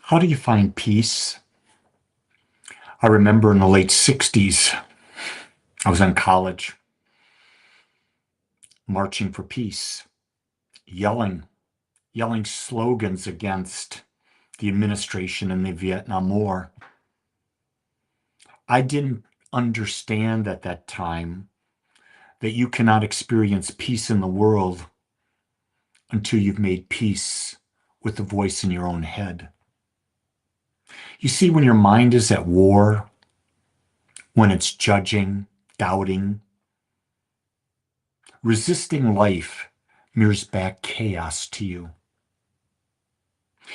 How do you find peace? I remember in the late 60s, I was in college, marching for peace, yelling, yelling slogans against the administration in the Vietnam War. I didn't understand at that time that you cannot experience peace in the world until you've made peace with the voice in your own head. You see, when your mind is at war, when it's judging, doubting, resisting life mirrors back chaos to you.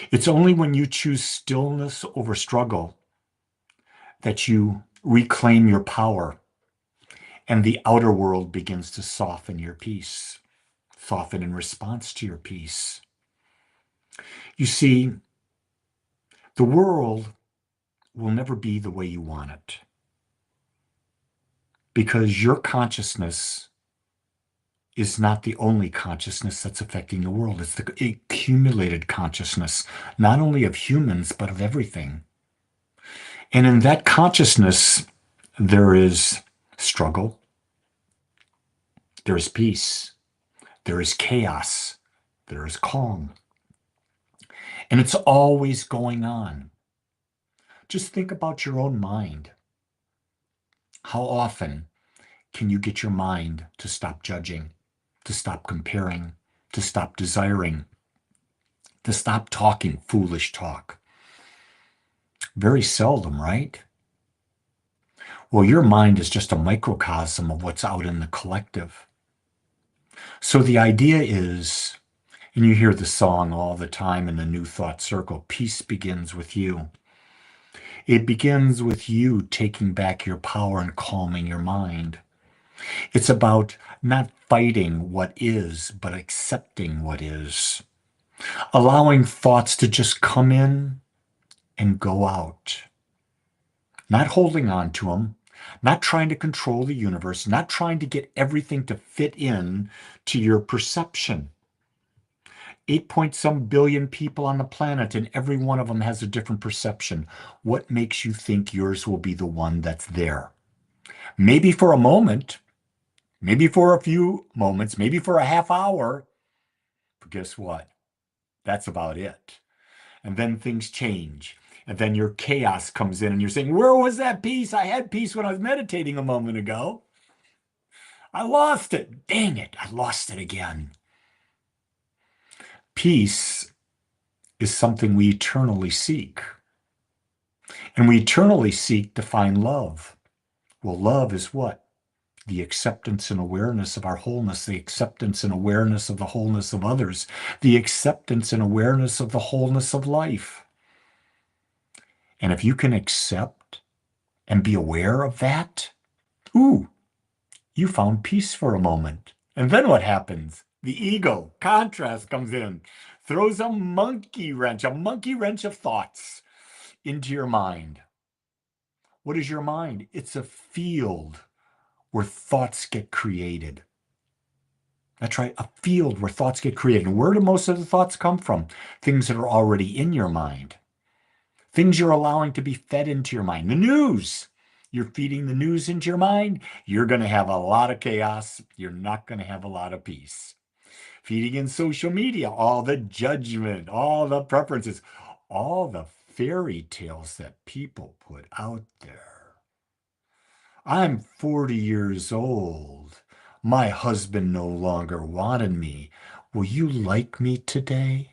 It's only when you choose stillness over struggle that you reclaim your power and the outer world begins to soften your peace, soften in response to your peace. You see, the world will never be the way you want it because your consciousness is not the only consciousness that's affecting the world. It's the accumulated consciousness, not only of humans, but of everything. And in that consciousness, there is struggle, there is peace, there is chaos, there is calm. And it's always going on. Just think about your own mind. How often can you get your mind to stop judging, to stop comparing, to stop desiring, to stop talking foolish talk? Very seldom, right? Well, your mind is just a microcosm of what's out in the collective. So the idea is, and you hear the song all the time in the New Thought Circle, peace begins with you. It begins with you taking back your power and calming your mind. It's about not fighting what is, but accepting what is. Allowing thoughts to just come in and go out. Not holding on to them, not trying to control the universe, not trying to get everything to fit in to your perception. 8 point some billion people on the planet, and every one of them has a different perception. What makes you think yours will be the one that's there? Maybe for a moment, maybe for a few moments, maybe for a half hour, but guess what? That's about it. And then things change. And then your chaos comes in and you're saying, where was that peace? I had peace when I was meditating a moment ago. I lost it. Dang it. I lost it again. Peace is something we eternally seek. And we eternally seek to find love. Well, love is what? The acceptance and awareness of our wholeness, the acceptance and awareness of the wholeness of others, the acceptance and awareness of the wholeness of life. And if you can accept and be aware of that, ooh, you found peace for a moment. And then what happens? The ego, contrast comes in, throws a monkey wrench of thoughts into your mind. What is your mind? It's a field where thoughts get created. That's right, a field where thoughts get created. And where do most of the thoughts come from? Things that are already in your mind. Things you're allowing to be fed into your mind. The news. You're feeding the news into your mind. You're going to have a lot of chaos. You're not going to have a lot of peace. Feeding in social media, all the judgment, all the preferences, all the fairy tales that people put out there. I'm 40 years old. My husband no longer wanted me. Will you like me today?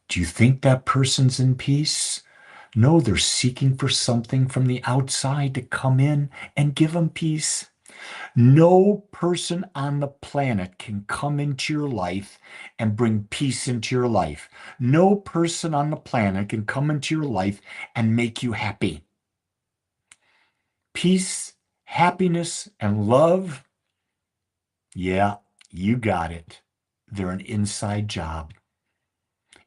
Do you think that person's in peace? No, they're seeking for something from the outside to come in and give them peace. No person on the planet can come into your life and bring peace into your life. No person on the planet can come into your life and make you happy. Peace, happiness, and love, yeah, you got it. They're an inside job.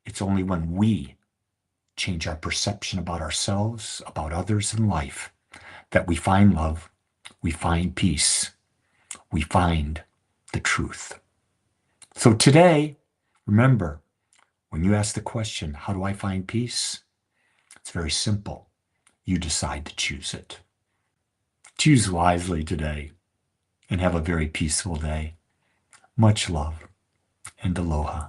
It's only when we change our perception about ourselves, about others, and life that we find love, we find peace, we find the truth. So today, remember, when you ask the question, how do I find peace? very simple. You decide to choose it. Choose wisely today and have a very peaceful day. Much love and aloha.